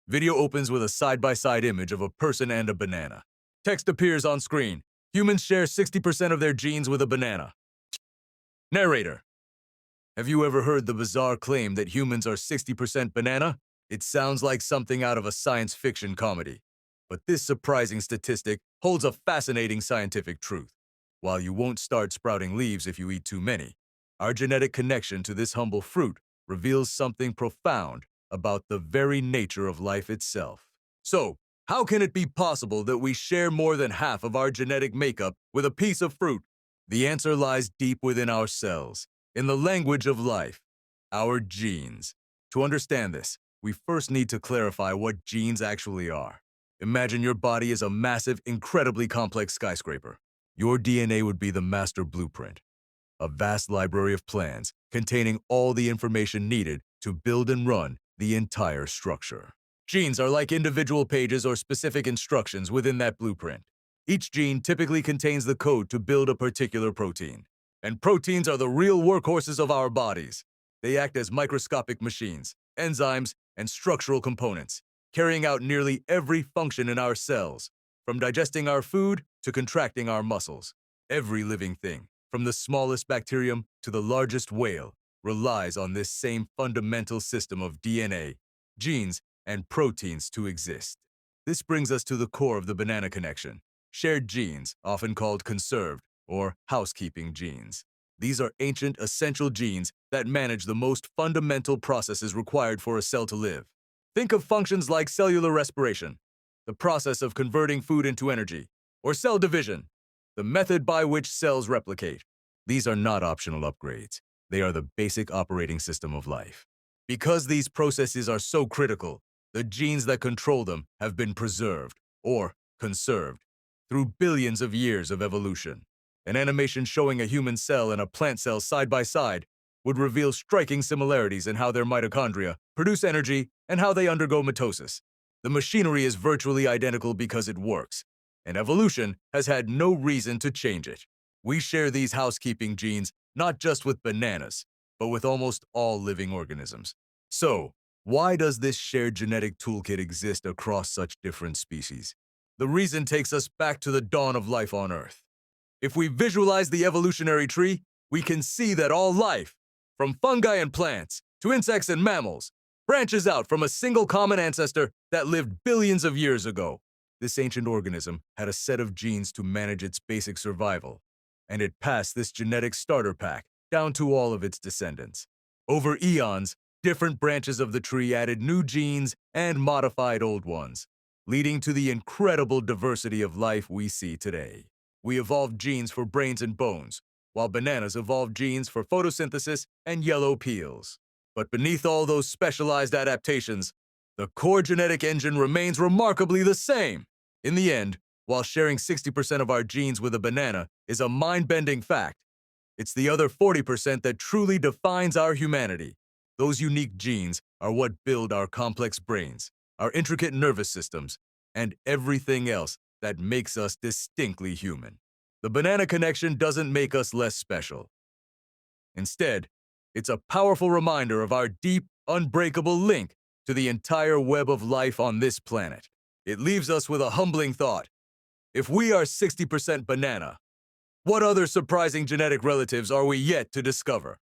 Video opens with a side-by-side image of a person and a banana. Text appears on screen. Humans share 60% of their genes with a banana. Narrator. Have you ever heard the bizarre claim that humans are 60% banana? It sounds like something out of a science fiction comedy. But this surprising statistic holds a fascinating scientific truth. While you won't start sprouting leaves if you eat too many, our genetic connection to this humble fruit reveals something profound about the very nature of life itself. So, how can it be possible that we share more than half of our genetic makeup with a piece of fruit? The answer lies deep within our cells, in the language of life, our genes. To understand this, we first need to clarify what genes actually are. Imagine your body is a massive, incredibly complex skyscraper. Your DNA would be the master blueprint, a vast library of plans containing all the information needed to build and run the entire structure. Genes are like individual pages or specific instructions within that blueprint. Each gene typically contains the code to build a particular protein. And proteins are the real workhorses of our bodies. They act as microscopic machines, enzymes, and structural components, carrying out nearly every function in our cells, from digesting our food to contracting our muscles. Every living thing, from the smallest bacterium to the largest whale, relies on this same fundamental system of DNA, genes, and proteins to exist. This brings us to the core of the banana connection. Shared genes, often called conserved or housekeeping genes. These are ancient, essential genes that manage the most fundamental processes required for a cell to live. Think of functions like cellular respiration, the process of converting food into energy, or cell division, the method by which cells replicate. These are not optional upgrades. They are the basic operating system of life. Because these processes are so critical, the genes that control them have been preserved, or conserved, through billions of years of evolution. An animation showing a human cell and a plant cell side by side would reveal striking similarities in how their mitochondria produce energy and how they undergo mitosis. The machinery is virtually identical because it works, and evolution has had no reason to change it. We share these housekeeping genes not just with bananas, but with almost all living organisms. So, why does this shared genetic toolkit exist across such different species? The reason takes us back to the dawn of life on Earth. If we visualize the evolutionary tree, we can see that all life, from fungi and plants to insects and mammals, branches out from a single common ancestor that lived billions of years ago. This ancient organism had a set of genes to manage its basic survival, and it passed this genetic starter pack down to all of its descendants. Over eons, different branches of the tree added new genes and modified old ones, leading to the incredible diversity of life we see today. We evolved genes for brains and bones, while bananas evolved genes for photosynthesis and yellow peels. But beneath all those specialized adaptations, the core genetic engine remains remarkably the same. In the end, while sharing 60% of our genes with a banana is a mind-bending fact, it's the other 40% that truly defines our humanity. Those unique genes are what build our complex brains, our intricate nervous systems, and everything else that makes us distinctly human. The banana connection doesn't make us less special. Instead, it's a powerful reminder of our deep, unbreakable link to the entire web of life on this planet. It leaves us with a humbling thought. If we are 60% banana, what other surprising genetic relatives are we yet to discover?